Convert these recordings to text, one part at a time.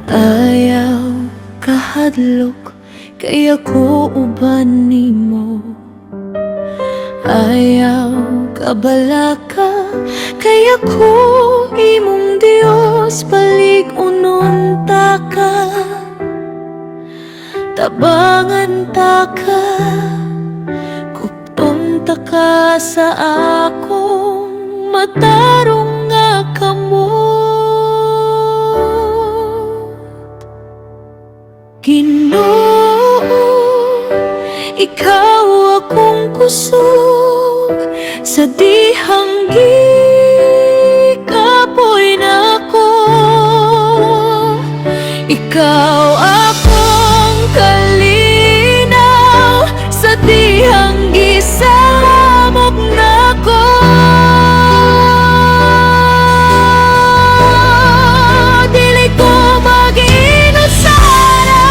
Ayaw kahadlok, kaya ko uban nimo. Ayaw kabalaka, kaya ko imong Dios palig-unon ta ka. Tabangan ta ka, kupton ta ka sa akong matarong nga kamot. Ginoo, ikaw akong kusog, sa dihang gikapoy nako. Ikaw akong kalinaw, sa dihang gisamok nako. Dili ko mag-inusara,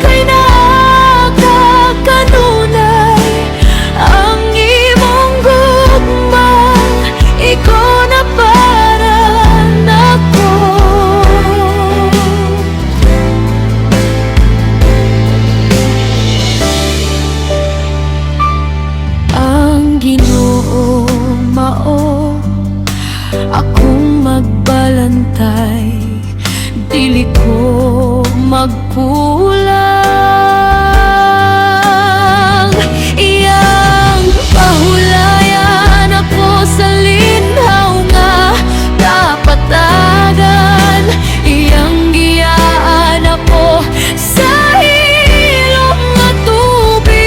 kay nakakakanunay ang imong gugma. Ikaw na para nako. Ang Ginoo mao akong magbalantay, dili ko magkulang. Iyang pahulayan ako sa linhaw nga kapatagan. Iyang giyaan ako sa ilog nga tubig.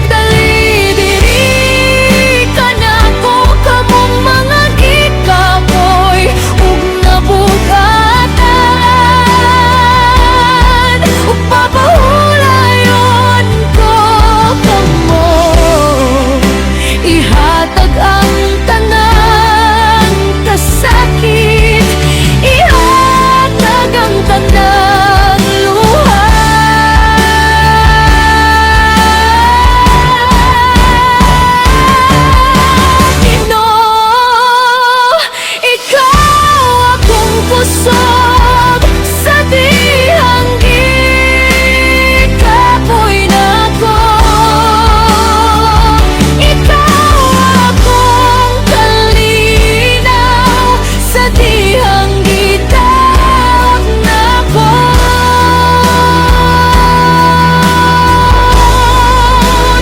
Dali diri ka nako, kamong mga gikapoy ug nabugatan. Ug papahulayon ko kamo, ihatag ang tanang kasakit, ihatag ang tanang luha. Ginoo, ikaw akong kusog, sa dihang gikapoy nako. Ikaw akong kalinaw, sa dihang gitawag nako.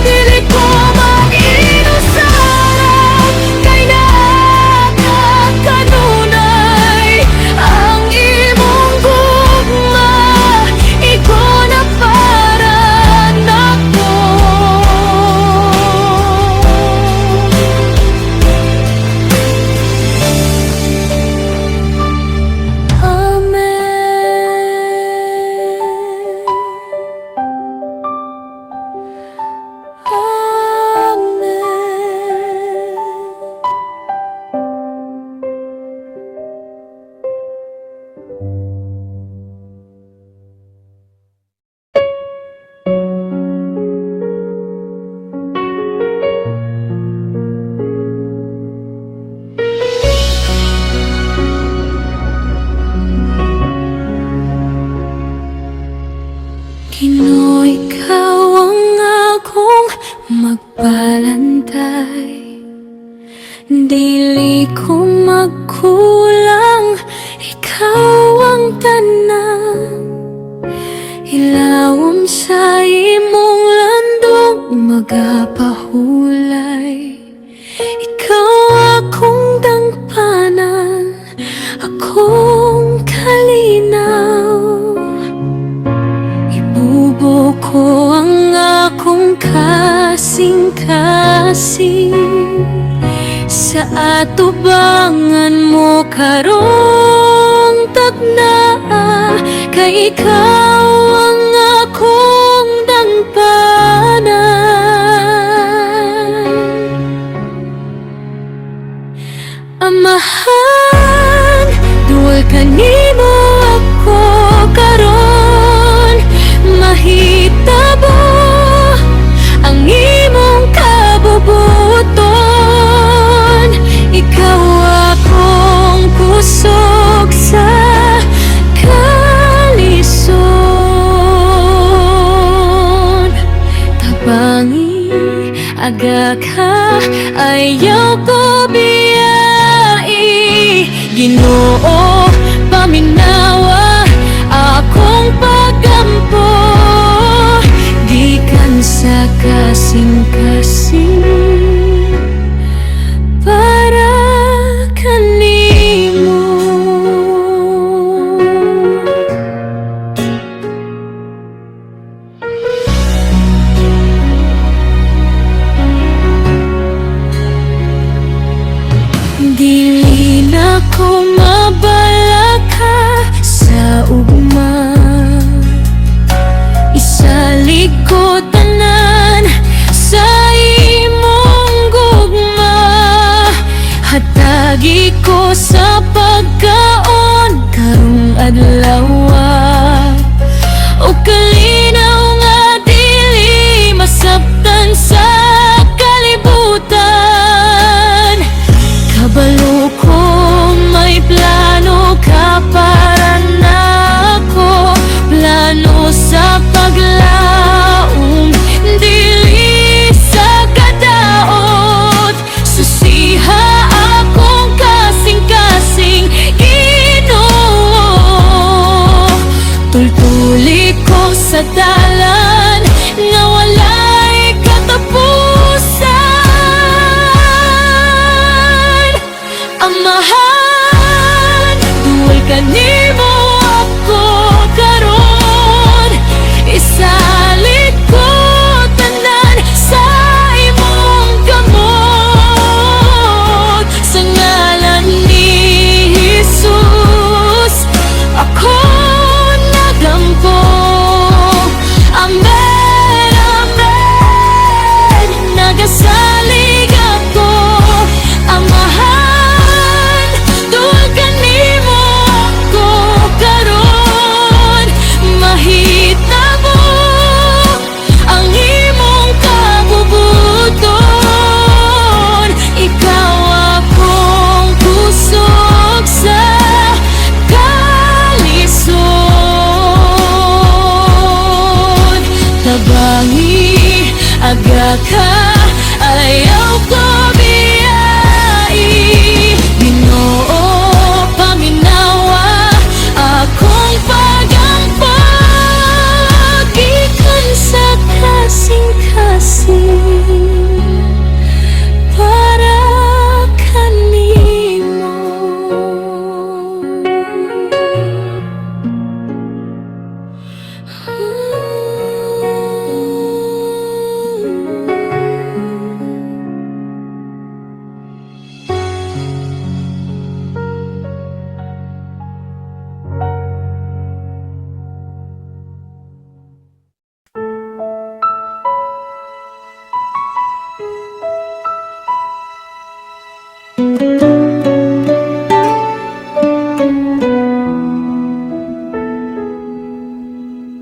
Dili ko mag-inusara, kay nakakakanunay ang imong gugma. Ikaw na para nako. Ginoo, ikaw ang akong magbalantay, dili ko magkulang. Ikaw ang tanan, ilawom sa imong landong magapahulay. Ikaw akong dangpanan, akong kalinaw. Ibubo ko ang akong kasing-kasing sa atubangan mo karong tagna, kay ikaw ang akong dangpanan. Amahan, duol kanimo ako karon. Mahitabo ang imong kabubuton. Ikaw akong puso, aga ka, ayaw ko biyai. Ginoo, paminawa akong pagampo, gikan sa kasing-kasing para kanimo. Dili na ko mabalaka sa ugma, isalig ko tanan sa imong gugma. Hatagi ko sa pagkaon karong adlaw, o kalinaw nga dili masabtan sa kalibutan. Kabalo ko may plano ka para nako, plano sa paglaom, dili sa kadaot. Susiha akong kasing-kasing Ginoo, tultuli ko sa dalan nga walay katapusan. Amahan, duwal kanimo ako karon, isalig ko tanan sa imong kamot. Sa ngalan ni Jesus ako nagampo. Amen, amen, nagasalig ako. Amahan, duwal kanimo ako karon, mahitabo ang imong kabubuton. Ikaw akong kusog sa kalisod. Tabangi, aga ka, ayaw ko biyai. Ginoo, paminawa akong pagampo, gikan sa kasing-kasing para kanimo.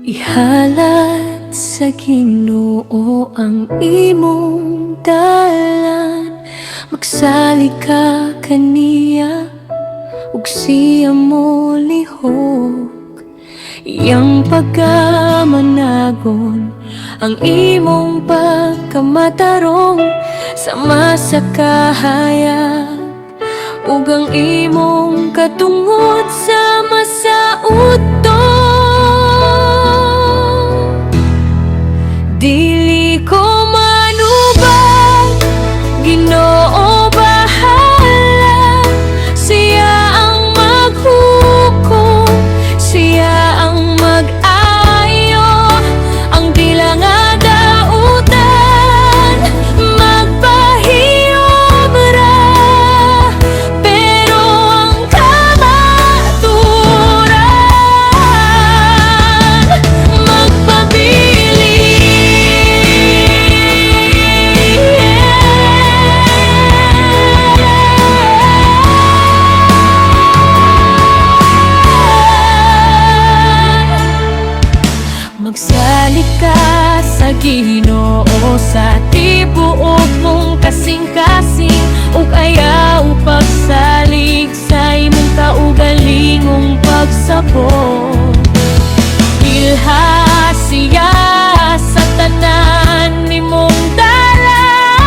Ihalat sa Ginoo ang imong dalan, magsalig ka kaniya ug siya mo lihok. Iyang pagkamanagon ang imong pagkamatarong, sama sa kahayag ug ang imong katungod sama sa utok. Dili ko manubag, Ginoo bahala. Siya ang maghukom, siya ang mag-ayo. Ang dila nga dautan magpahiyom ra, pero ang kamaturan magpabili. Magsalig ka sa Ginoo sa tibuok mong kasing-kasing, ug ayaw pagsalig sa imong kaugalingong pagsabot. Ilha siya sa tanan nimong dalan,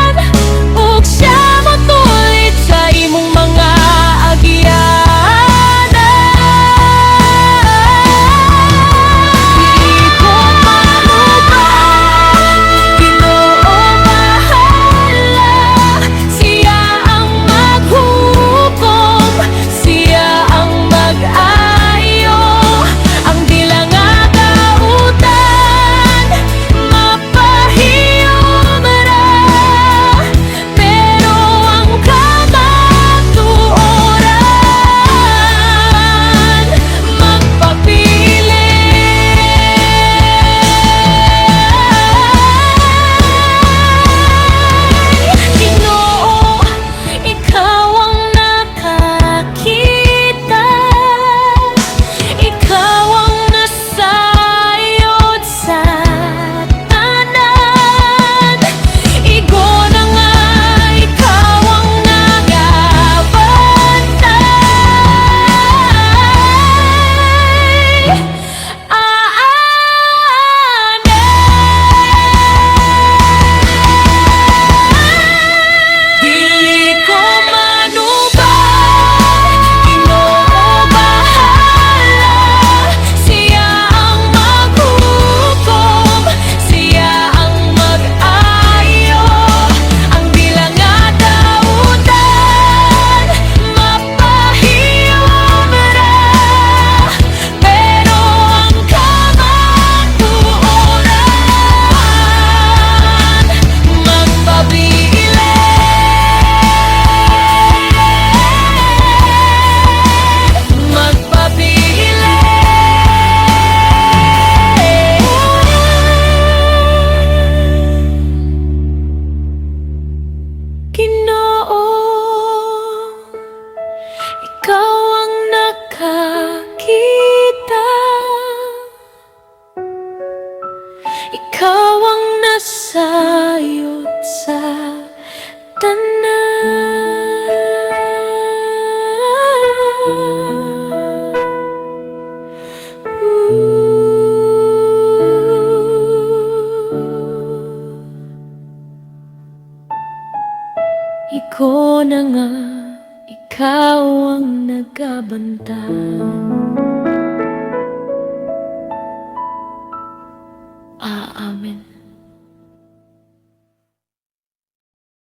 na nga ikaw ang nagabantay. Amen.